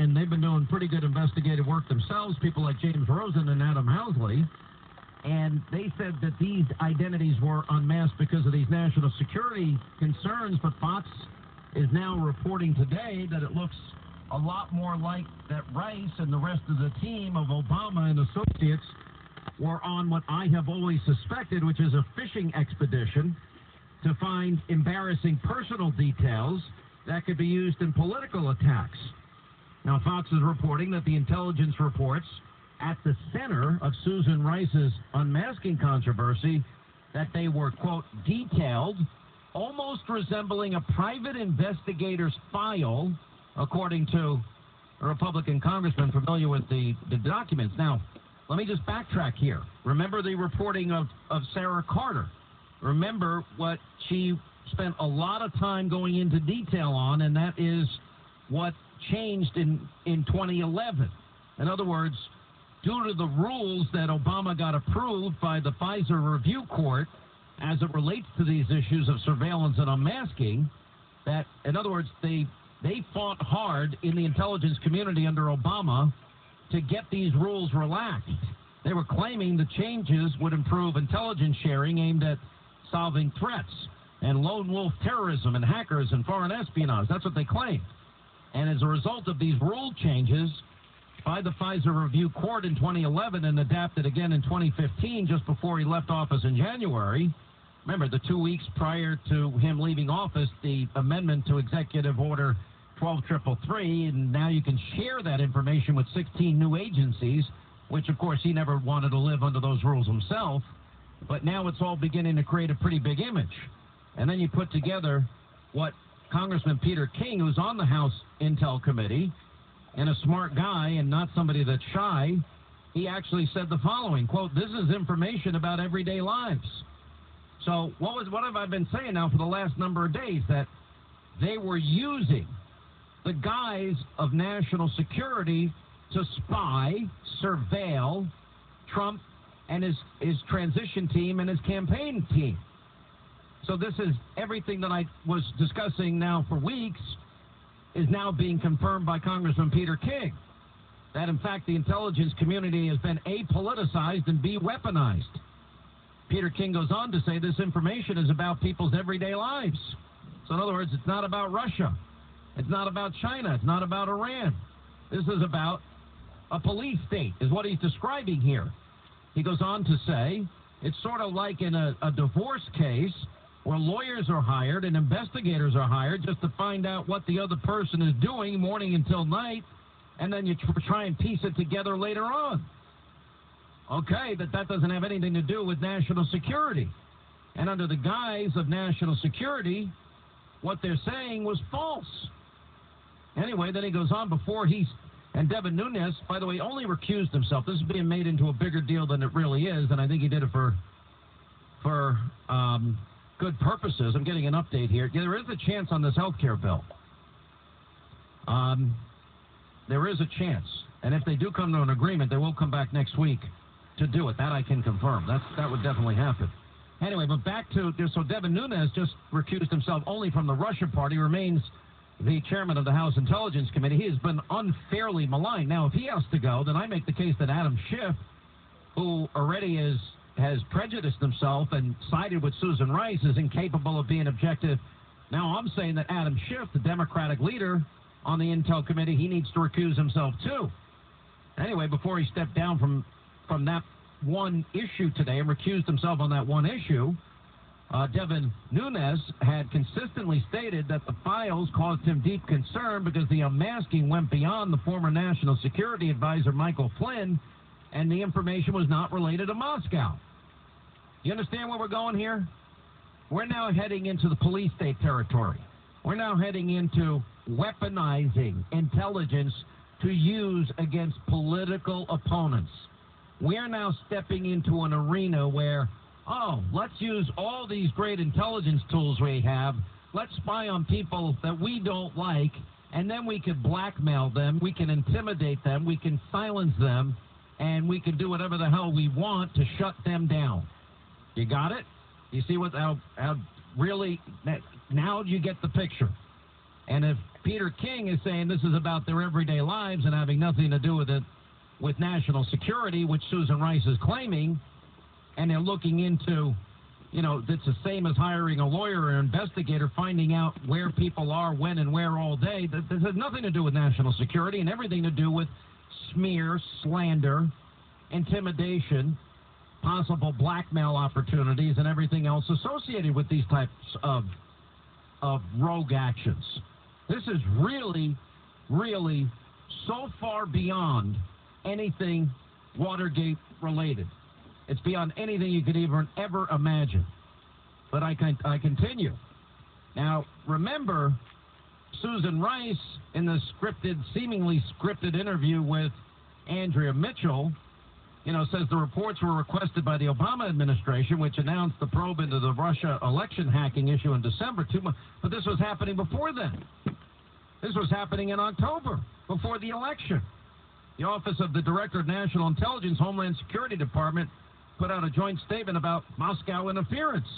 and they've been doing pretty good investigative work themselves, people like James Rosen and Adam Housley, and they said that these identities were unmasked because of these national security concerns, but Fox is now reporting today that it looks a lot more like that Rice and the rest of the team of Obama and associates were on what I have always suspected, which is a fishing expedition to find embarrassing personal details that could be used in political attacks. Now, Fox is reporting that the intelligence reports at the center of Susan Rice's unmasking controversy, that they were, quote, detailed, almost resembling a private investigator's file, according to a Republican congressman familiar with the documents. Now, let me just backtrack here. Remember the reporting of Sarah Carter. Remember what she spent a lot of time going into detail on, and that is what changed in 2011. In other words, due to the rules that Obama got approved by the Pfizer Review Court as it relates to these issues of surveillance and unmasking, that, in other words, they fought hard in the intelligence community under Obama to get these rules relaxed. They were claiming the changes would improve intelligence sharing aimed at solving threats and lone wolf terrorism and hackers and foreign espionage. That's what they claimed. And as a result of these rule changes by the Pfizer Review Court in 2011 and adapted again in 2015, just before he left office in January, remember, the 2 weeks prior to him leaving office, the amendment to Executive Order 12333, and now you can share that information with 16 new agencies, which, of course, he never wanted to live under those rules himself. But now it's all beginning to create a pretty big image. And then you put together what Congressman Peter King, who's on the House Intel Committee, and a smart guy and not somebody that's shy, he actually said the following, quote, this is information about everyday lives. So what have I been saying now for the last number of days? That they were using the guise of national security to spy, surveil Trump and his transition team and his campaign team. So this is everything that I was discussing now for weeks is now being confirmed by Congressman Peter King, that in fact the intelligence community has been apoliticized and weaponized. Peter King goes on to say this information is about people's everyday lives. So in other words, it's not about Russia. It's not about China. It's not about Iran. This is about a police state, is what he's describing here. He goes on to say it's sort of like in a divorce case where lawyers are hired and investigators are hired just to find out what the other person is doing morning until night, and then you try and piece it together later on. Okay, but that doesn't have anything to do with national security. And under the guise of national security, what they're saying was false. Anyway, then he goes on before and Devin Nunes, by the way, only recused himself. This is being made into a bigger deal than it really is, and I think he did it for good purposes. I'm getting an update here. Yeah, there is a chance on this health care bill. There is a chance. And if they do come to an agreement, they will come back next week to do it. That I can confirm. That would definitely happen. Anyway, but back to, so Devin Nunes just recused himself only from the Russia party, remains the chairman of the House Intelligence Committee. He has been unfairly maligned. Now, if he has to go, then I make the case that Adam Schiff, who already has prejudiced himself and sided with Susan Rice, is incapable of being objective. Now, I'm saying that Adam Schiff, the Democratic leader on the Intel Committee, he needs to recuse himself, too. Anyway, before he stepped down from that one issue today and recused himself on that one issue, Devin Nunes had consistently stated that the files caused him deep concern because the unmasking went beyond the former National Security Advisor Michael Flynn, and the information was not related to Moscow. You understand where we're going here? We're now heading into the police state territory. We're now heading into weaponizing intelligence to use against political opponents. We are now stepping into an arena where, let's use all these great intelligence tools we have. Let's spy on people that we don't like, and then we can blackmail them, we can intimidate them, we can silence them, and we can do whatever the hell we want to shut them down. You got it? You see how really, now you get the picture. And if Peter King is saying this is about their everyday lives and having nothing to do with national security, which Susan Rice is claiming, and they're looking into, it's the same as hiring a lawyer or investigator, finding out where people are, when and where all day. This has nothing to do with national security and everything to do with smear, slander, intimidation, possible blackmail opportunities, and everything else associated with these types of rogue actions. This is really, really so far beyond anything Watergate related. It's beyond anything you could even ever imagine. But I continue. Now, remember, Susan Rice, in the seemingly scripted interview with Andrea Mitchell, says the reports were requested by the Obama administration, which announced the probe into the Russia election hacking issue in December. But this was happening before then. This was happening in October, before the election. The Office of the Director of National Intelligence, Homeland Security Department, put out a joint statement about Moscow interference.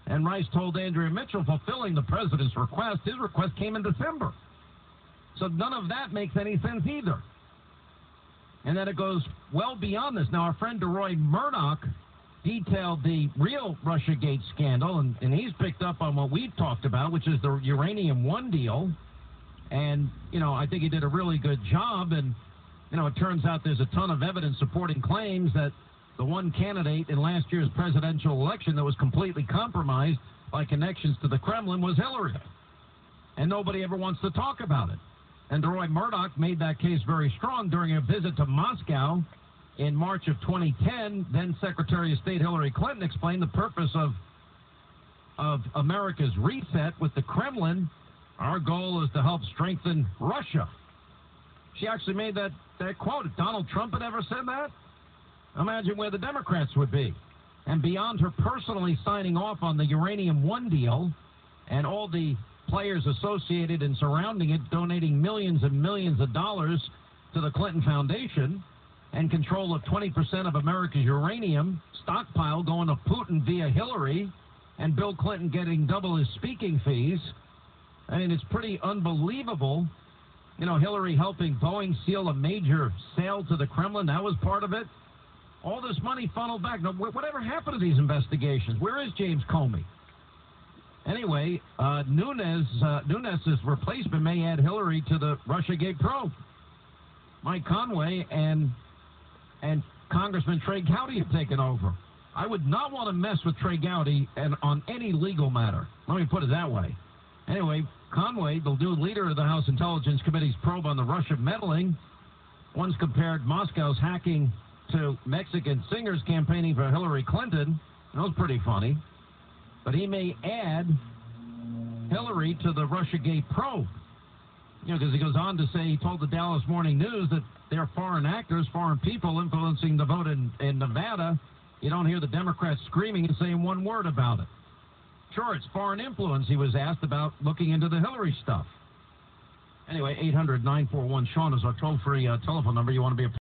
And Rice told Andrea Mitchell, fulfilling the president's request, his request came in December. So none of that makes any sense either. And then it goes well beyond this. Now, our friend DeRoy Murdoch detailed the real Russiagate scandal, and he's picked up on what we've talked about, which is the Uranium One deal. And, I think he did a really good job. And, it turns out there's a ton of evidence supporting claims that the one candidate in last year's presidential election that was completely compromised by connections to the Kremlin was Hillary. And nobody ever wants to talk about it. And DeRoy Murdoch made that case very strong during a visit to Moscow in March of 2010. Then Secretary of State Hillary Clinton explained the purpose of America's reset with the Kremlin. Our goal is to help strengthen Russia. She actually made that quote. If Donald Trump had ever said that, imagine where the Democrats would be. And beyond her personally signing off on the Uranium One deal and all the players associated and surrounding it donating millions and millions of dollars to the Clinton Foundation and control of 20% of America's uranium stockpile going to Putin via Hillary and Bill Clinton getting double his speaking fees, I mean, it's pretty unbelievable. Hillary helping Boeing seal a major sale to the Kremlin, that was part of it. All this money funneled back. Now, whatever happened to these investigations? Where is James Comey? Anyway, Nunes' replacement may add Hillary to the Russiagate probe. Mike Conway and Congressman Trey Gowdy have taken over. I would not want to mess with Trey Gowdy on any legal matter. Let me put it that way. Anyway, Conway, the new leader of the House Intelligence Committee's probe on the Russia meddling, once compared Moscow's hacking to Mexican singers campaigning for Hillary Clinton. That was pretty funny. But he may add Hillary to the Russiagate probe. Because he goes on to say, he told the Dallas Morning News that they're foreign actors, foreign people influencing the vote in Nevada. You don't hear the Democrats screaming and saying one word about it. Sure, it's foreign influence. He was asked about looking into the Hillary stuff. Anyway, 800-941-SEAN is our toll-free telephone number. You want to be a